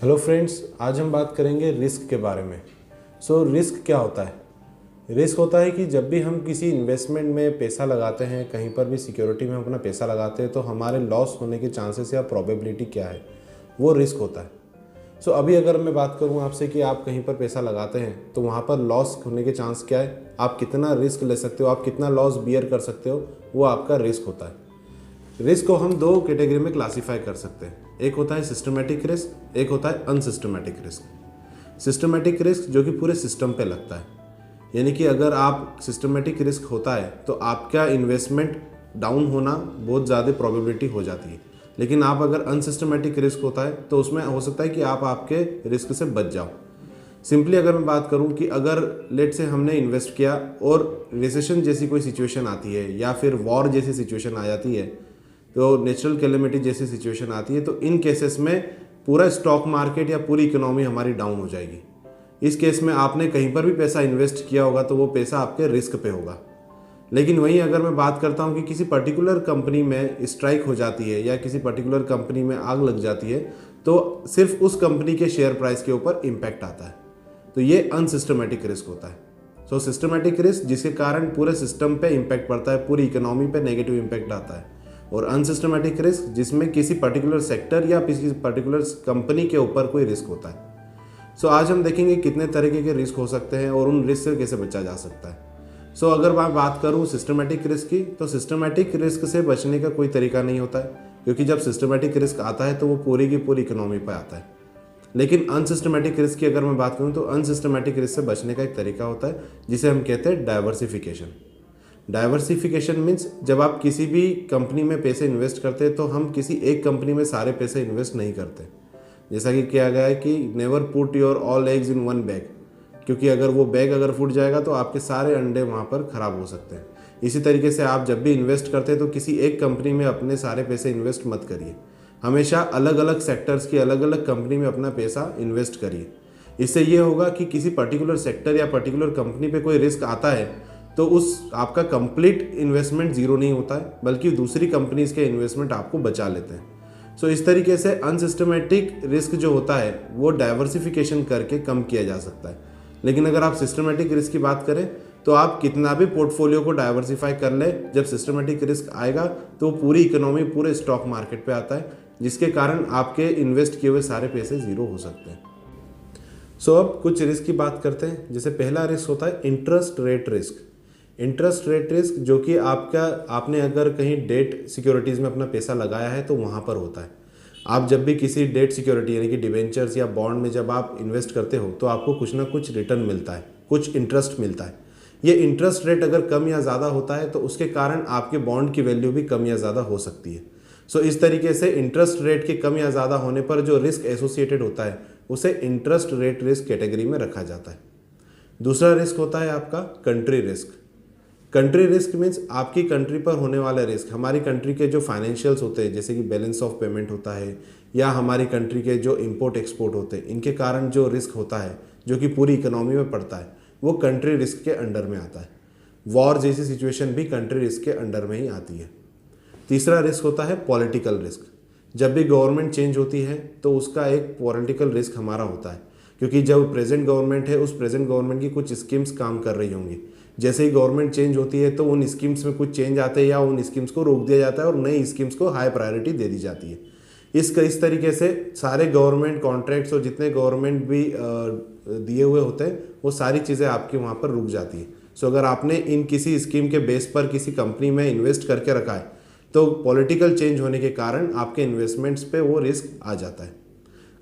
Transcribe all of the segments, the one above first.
Hello friends, आज हम बात करेंगे रिस्क के बारे में। रिस्क क्या होता है? रिस्क होता है कि जब भी हम किसी इन्वेस्टमेंट में पैसा लगाते हैं, कहीं पर भी सिक्योरिटी में अपना पैसा लगाते हैं, तो हमारे लॉस होने के चांसेस या प्रोबेबिलिटी क्या है, वो रिस्क होता है। अभी अगर मैं बात करूँ आपसे कि आप कहीं पर पैसा लगाते हैं तो वहाँ पर लॉस होने के चांस क्या है, आप कितना रिस्क ले सकते हो, आप कितना लॉस बियर कर सकते हो, वो आपका रिस्क होता है। रिस्क को हम दो कैटेगरी में क्लासीफाई कर सकते हैं। एक होता है सिस्टमेटिक रिस्क, एक होता है अनसिस्टमेटिक रिस्क। सिस्टमेटिक रिस्क जो कि पूरे सिस्टम पे लगता है, यानी कि अगर आप सिस्टमेटिक रिस्क होता है तो आपका इन्वेस्टमेंट डाउन होना बहुत ज़्यादा प्रोबेबिलिटी हो जाती है। लेकिन आप अगर अनसिस्टमेटिक रिस्क होता है तो उसमें हो सकता है कि आप आपके रिस्क से बच जाओ। सिंपली अगर मैं बात करूं कि अगर लेट से हमने इन्वेस्ट किया और रिसेशन जैसी कोई सिचुएशन आती है या फिर वॉर जैसी सिचुएशन आ जाती है, तो नेचुरल कैलेमिटी जैसी सिचुएशन आती है, तो इन केसेस में पूरा स्टॉक मार्केट या पूरी इकोनॉमी हमारी डाउन हो जाएगी। इस केस में आपने कहीं पर भी पैसा इन्वेस्ट किया होगा तो वो पैसा आपके रिस्क पे होगा। लेकिन वहीं अगर मैं बात करता हूँ कि किसी पर्टिकुलर कंपनी में स्ट्राइक हो जाती है या किसी पर्टिकुलर कंपनी में आग लग जाती है, तो सिर्फ उस कंपनी के शेयर प्राइस के ऊपर इम्पैक्ट आता है, तो ये अनसिस्टमेटिक रिस्क होता है। सिस्टमेटिक रिस्क जिसके कारण पूरे सिस्टम पे इम्पैक्ट पड़ता है, पूरी इकोनॉमी पे नेगेटिव इम्पैक्ट आता है। और अनसिस्टमेटिक रिस्क जिसमें किसी पर्टिकुलर सेक्टर या किसी पर्टिकुलर कंपनी के ऊपर कोई रिस्क होता है। आज हम देखेंगे कितने तरीके के रिस्क हो सकते हैं और उन रिस्क से कैसे बचा जा सकता है। अगर मैं बात करूं सिस्टमेटिक रिस्क की, तो सिस्टमेटिक रिस्क से बचने का कोई तरीका नहीं होता है, क्योंकि जब सिस्टमेटिक रिस्क आता है तो वो पूरी की पूरी इकोनॉमी पर आता है। लेकिन अनसिस्टमेटिक रिस्क की अगर मैं बात करूं तो अनसिस्टमेटिक रिस्क से बचने का एक तरीका होता है जिसे हम कहते हैं डाइवर्सिफिकेशन। डाइवर्सिफिकेशन मीन्स जब आप किसी भी कंपनी में पैसे इन्वेस्ट करते हैं तो हम किसी एक कंपनी में सारे पैसे इन्वेस्ट नहीं करते। जैसा कि किया गया है कि never put your all eggs in one bag, क्योंकि अगर वो बैग अगर फूट जाएगा तो आपके सारे अंडे वहाँ पर ख़राब हो सकते हैं। इसी तरीके से आप जब भी इन्वेस्ट करते हैं तो किसी एक कंपनी में अपने सारे पैसे इन्वेस्ट मत करिए, हमेशा अलग अलग सेक्टर्स की अलग अलग कंपनी में अपना पैसा इन्वेस्ट करिए। इससे ये होगा कि किसी पर्टिकुलर सेक्टर या पर्टिकुलर कंपनी पे कोई रिस्क आता है तो उस आपका कंप्लीट इन्वेस्टमेंट ज़ीरो नहीं होता है, बल्कि दूसरी कंपनीज के इन्वेस्टमेंट आपको बचा लेते हैं। इस तरीके से अनसिस्टमेटिक रिस्क जो होता है वो डाइवर्सिफिकेशन करके कम किया जा सकता है। लेकिन अगर आप सिस्टमेटिक रिस्क की बात करें तो आप कितना भी पोर्टफोलियो को डाइवर्सिफाई कर ले, जब सिस्टमेटिक रिस्क आएगा तो पूरी इकोनॉमी पूरे स्टॉक मार्केट पे आता है, जिसके कारण आपके इन्वेस्ट किए हुए सारे पैसे ज़ीरो हो सकते हैं। अब कुछ रिस्क की बात करते हैं। जैसे पहला रिस्क होता है interest rate risk. Interest rate risk जो कि आपने अगर कहीं डेट सिक्योरिटीज़ में अपना पैसा लगाया है तो वहाँ पर होता है। आप जब भी किसी डेट सिक्योरिटी यानी कि डिबेंचर्स या बॉन्ड में जब आप इन्वेस्ट करते हो तो आपको कुछ ना कुछ रिटर्न मिलता है, कुछ इंटरेस्ट मिलता है। ये इंटरेस्ट रेट अगर कम या ज़्यादा होता है तो उसके कारण आपके बॉन्ड की वैल्यू भी कम या ज़्यादा हो सकती है। इस तरीके से इंटरेस्ट रेट के कम या ज़्यादा होने पर जो रिस्क एसोसिएटेड होता है उसे इंटरेस्ट रेट रिस्क कैटेगरी में रखा जाता है। दूसरा रिस्क होता है आपका country risk. Country risk means आपकी कंट्री पर होने वाला रिस्क। हमारी कंट्री के जो फाइनेंशियल्स होते हैं, जैसे कि बैलेंस ऑफ पेमेंट होता है या हमारी कंट्री के जो इंपोर्ट एक्सपोर्ट होते हैं, इनके कारण जो रिस्क होता है जो कि पूरी इकोनॉमी में पड़ता है, वो कंट्री रिस्क के अंडर में आता है। वॉर जैसी सिचुएशन भी कंट्री रिस्क के अंडर में ही आती है। तीसरा रिस्क होता है पॉलिटिकल रिस्क। जब भी गवर्नमेंट चेंज होती है तो उसका एक पॉलिटिकल रिस्क हमारा होता है, क्योंकि जब प्रेजेंट गवर्नमेंट है उस प्रेजेंट गवर्नमेंट की कुछ स्कीम्स काम कर रही होंगी। जैसे ही गवर्नमेंट चेंज होती है तो उन स्कीम्स में कुछ चेंज आते हैं या उन स्कीम्स को रोक दिया जाता है और नई स्कीम्स को हाई प्रायोरिटी दे दी जाती है। इस तरीके से सारे गवर्नमेंट कॉन्ट्रैक्ट्स और जितने गवर्नमेंट भी दिए हुए होते हैं वो सारी चीज़ें आपकी वहाँ पर रुक जाती है। अगर आपने इन किसी स्कीम के बेस पर किसी कंपनी में इन्वेस्ट करके रखा है तो पॉलिटिकल चेंज होने के कारण आपके इन्वेस्टमेंट्स पे वो रिस्क आ जाता है।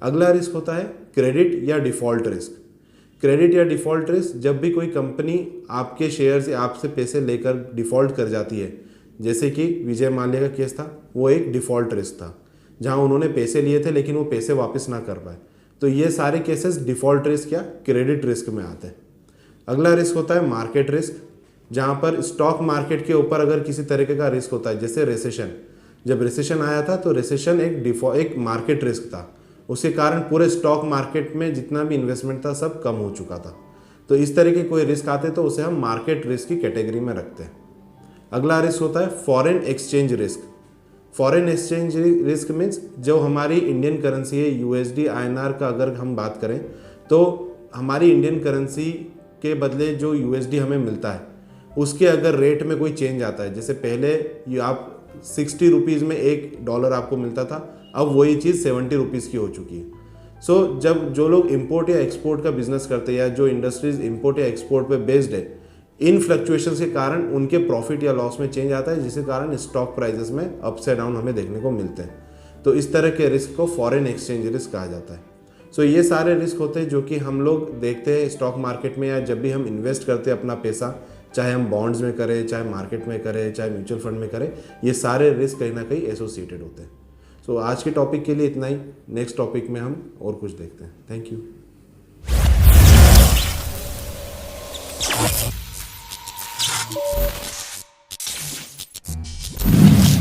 अगला रिस्क होता है क्रेडिट या डिफ़ॉल्ट रिस्क। क्रेडिट या डिफ़ॉल्ट रिस्क जब भी कोई कंपनी आपके शेयर से आपसे पैसे लेकर डिफ़ॉल्ट कर जाती है, जैसे कि विजय माल्या का केस था, वो एक डिफ़ॉल्ट रिस्क था जहां उन्होंने पैसे लिए थे लेकिन वो पैसे वापस ना कर पाए। तो ये सारे केसेस डिफ़ॉल्ट रिस्क या क्रेडिट रिस्क में आते हैं। अगला रिस्क होता है मार्केट रिस्क, जहाँ पर स्टॉक मार्केट के ऊपर अगर किसी तरीके का रिस्क होता है, जैसे रिसेशन। जब रिसेशन आया था तो रिसेशन एक मार्केट रिस्क था, उसके कारण पूरे स्टॉक मार्केट में जितना भी इन्वेस्टमेंट था सब कम हो चुका था। तो इस तरह के कोई रिस्क आते तो उसे हम मार्केट रिस्क की कैटेगरी में रखते हैं। अगला रिस्क होता है foreign exchange risk. Foreign exchange risk means जो हमारी इंडियन करेंसी है यूएसडी आईएनआर का अगर हम बात करें तो हमारी इंडियन करेंसी के बदले जो यूएसडी हमें मिलता है उसके अगर रेट में कोई चेंज आता है, जैसे पहले ये आप 60 रुपीज़ में $1 आपको मिलता था, अब वही चीज़ 70 रुपीज़ की हो चुकी है। सो जब जो लोग इंपोर्ट या एक्सपोर्ट का बिजनेस करते हैं या जो इंडस्ट्रीज इंपोर्ट या एक्सपोर्ट पे बेस्ड है, इन फ्लक्चुएशंस के कारण उनके प्रॉफिट या लॉस में चेंज आता है, जिसके कारण स्टॉक प्राइजेस में अप्स एंड डाउन हमें देखने को मिलते हैं। तो इस तरह के रिस्क को फॉरेन एक्सचेंज रिस्क कहा जाता है। सो ये सारे रिस्क होते हैं जो कि हम लोग देखते हैं स्टॉक मार्केट में, या जब भी हम इन्वेस्ट करते हैं अपना पैसा, चाहे हम बॉन्ड्स में करें, चाहे मार्केट में करें, चाहे म्यूचुअल फंड में करें, ये सारे रिस्क कहीं ना कहीं एसोसिएटेड होते हैं। सो आज के टॉपिक के लिए इतना ही। नेक्स्ट टॉपिक में हम और कुछ देखते हैं। Thank you.